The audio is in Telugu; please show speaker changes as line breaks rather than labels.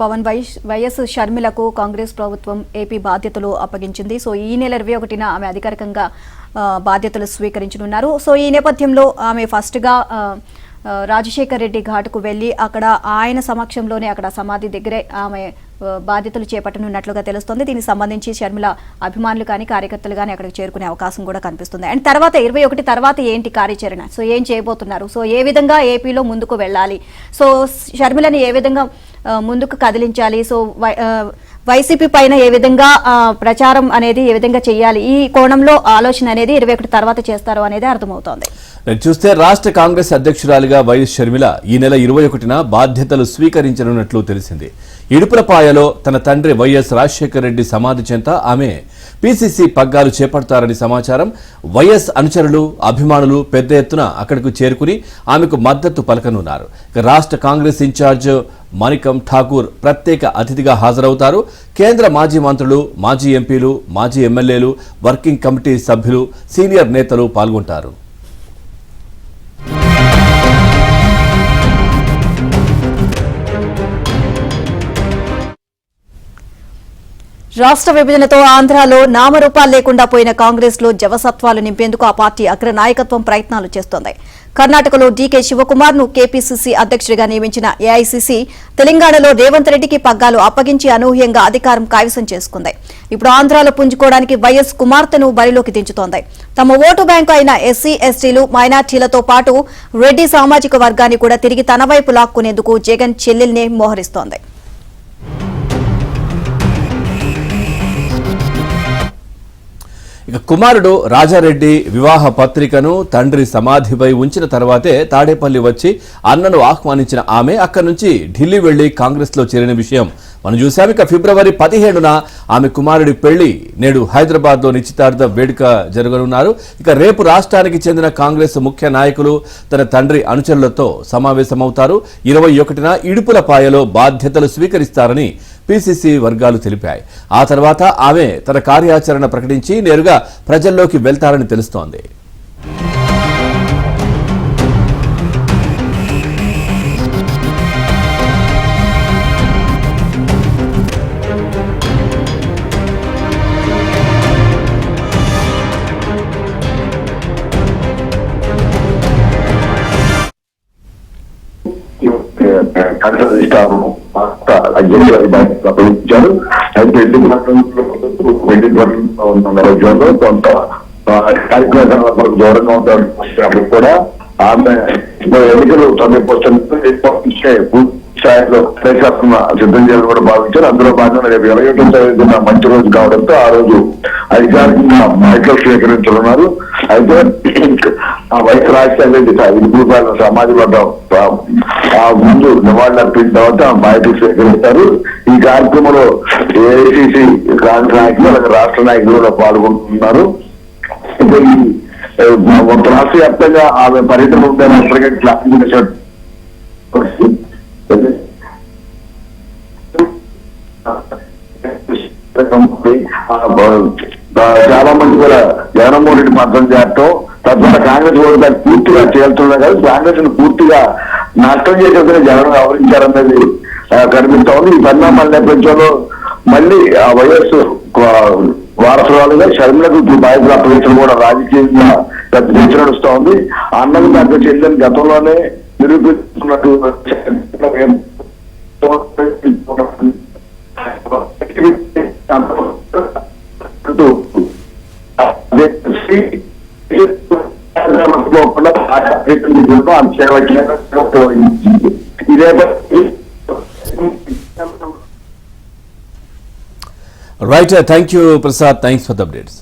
పవన్ వైఎస్ షర్మిలకు కాంగ్రెస్ ప్రభుత్వం ఏపీ బాధ్యతలు అప్పగించింది. సో ఈ నెల 21న ఆమె అధికారికంగా బాధ్యతలు స్వీకరించనున్నారు. సో ఈ నేపథ్యంలో ఆమె ఫస్ట్ గా రాజశేఖర్ రెడ్డి ఘాటుకు వెళ్లి అక్కడ ఆయన సమక్షంలోనే అక్కడ సమాధి దగ్గరే ఆమె బాధ్యతలు చేపట్టనున్నట్లుగా తెలుస్తోంది. దీనికి సంబంధించి షర్మిల అభిమానులు కానీ కార్యకర్తలు కానీ అక్కడికి చేరుకునే అవకాశం కూడా కనిపిస్తుంది. అండ్ తర్వాత 21 తర్వాత ఏంటి కార్యాచరణ, సో ఏం చేయబోతున్నారు, సో ఏ విధంగా ఏపీలో ముందుకు వెళ్ళాలి, సో షర్మిలని ఏ విధంగా ముందుకు కదిలించాలి, సో వైసీపీ పైన ఏ విధంగా ప్రచారం అనేది ఏ విధంగా చేయాలి, ఈ కోణంలో ఆలోచన అనేది 21 తర్వాత చేస్తారు అనేది అర్థమవుతోంది.
చూస్తే రాష్ట్ర కాంగ్రెస్ అధ్యక్షురాలిగా వైఎస్ షర్మిల ఈ నెల 21న బాధ్యతలు స్వీకరించనున్నట్లు తెలిసింది. ఇడుపులపాయలో తన తండ్రి వైఎస్ రాజశేఖర్ రెడ్డి సమాధి చెంత ఆమె పీసీసీ పగ్గాలు చేపడతారని సమాచారం. వైఎస్ అనుచరులు అభిమానులు పెద్ద ఎత్తున అక్కడకు చేరుకుని ఆమెకు మద్దతు పలకనున్నారు. రాష్ట్ర కాంగ్రెస్ ఇన్ఛార్జ్ మణికం ఠాకూర్ ప్రత్యేక అతిథిగా హాజరవుతారు. కేంద్ర మాజీ మంత్రులు, మాజీ ఎంపీలు, మాజీ ఎమ్మెల్యేలు, వర్కింగ్ కమిటీ సభ్యులు, సీనియర్ నేతలు పాల్గొంటారు.
రాష్ట్ర విభజనతో ఆంధ్రాలో నామరూపాలు లేకుండా పోయిన కాంగ్రెస్ లో జవసత్వాలు నింపేందుకు ఆ పార్టీ అగ్ర నాయకత్వం ప్రయత్నాలు చేస్తోంది. కర్ణాటకలో డీకే శివకుమార్ ను కేపీసీసీ అధ్యక్షుడిగా నియమించిన ఏఐసీసీ తెలంగాణలో రేవంత్ రెడ్డికి పగ్గాలు అప్పగించి అనూహ్యంగా అధికారం కైవసం చేసుకుంది. ఇప్పుడు ఆంధ్రాలో పుంజుకోవడానికి వైఎస్ కుమార్తెను బరిలోకి దించుతోంది. తమ ఓటు బ్యాంకు అయిన ఎస్సీ ఎస్టీలు మైనార్టీలతో పాటు రెడ్డి సామాజిక వర్గాన్ని కూడా తిరిగి తన వైపు లాక్కునేందుకు జగన్ చెల్లెల్నే మోహరిస్తోంది.
ఇక కుమారుడు రాజారెడ్డి వివాహ పత్రికను తండ్రి సమాధిపై ఉంచిన తర్వాతే తాడేపల్లి వచ్చి అన్నను ఆహ్వానించిన ఆమె అక్కడి నుంచి ఢిల్లీ వెళ్లి కాంగ్రెస్ లో చేరిన విషయం మనం చూసాం. ఇక ఫిబ్రవరి 17న ఆమె కుమారుడి పెళ్లి, నేడు హైదరాబాద్ లో నిశ్చితార్థ వేడుక జరగనున్నారు. ఇక రేపు రాష్ట్రానికి చెందిన కాంగ్రెస్ ముఖ్య నాయకులు తన తండ్రి అనుచరులతో సమావేశమవుతారు. 21న ఇడుపులపాయలో బాధ్యతలు స్వీకరిస్తారని పీసీసీ వర్గాలు తెలిపాయి. ఆ తర్వాత ఆమె తన కార్యాచరణ ప్రకటించి నేరుగా ప్రజల్లోకి వెళ్తారని తెలుస్తోంది.
అధ్యక్షులు అయితే నేపథ్యంలో కొంత కార్యక్రమాలకు దూరంగా ఉంటారు. కూడా ఆమె ఎన్నికలు సమీపొస్తుంటే స్థాయిలో సిద్ధం చేయాలని కూడా భావించారు. అందులో భాగంగా రేపు 21వ మంచి రోజు కావడంతో ఆ రోజు అధికారికంగా మైకులు స్వీకరించనున్నారు. అయితే ఆ వైఎస్ రాజశేఖర రెడ్డి ఇడుపులపాయల సమాధి వద్ద ముందు నివాళులు అర్పించిన తర్వాత మైకులు స్వీకరిస్తారు. ఈ కార్యక్రమంలో ఏఐసీసీ కాంగ్రెస్ నాయకులు అలాగే రాష్ట్ర నాయకులు కూడా పాల్గొంటున్నారు. అయితే మొత్తం రాష్ట్ర వ్యాప్తంగా ఆమె పర్యటన ఉందని ఇప్పటికే క్లాస్ చాలా మంది కూడా జగన్మోహన్ రెడ్డి మద్దతు చేయటం, తద్వారా కాంగ్రెస్ ఓటు దాన్ని పూర్తిగా చేరుతున్నా కానీ కాంగ్రెస్ ను పూర్తిగా నష్టం చేసేందుకు జగన్ వ్యవహరించారన్నది కనిపిస్తా ఉంది. ఈ పరిణామాల నేపథ్యంలో మళ్ళీ వైఎస్ వారసురాలుగా షర్మిలకు బాధ్యతలు అప్పగించడం కూడా రాజకీయంగా పెద్ద చర్చ నడుస్తా ఉంది. అన్నకు తగ్గ చెల్లని గతంలోనే నిరూపిస్తున్నట్టు
right, thank you Prasad, thanks for the updates.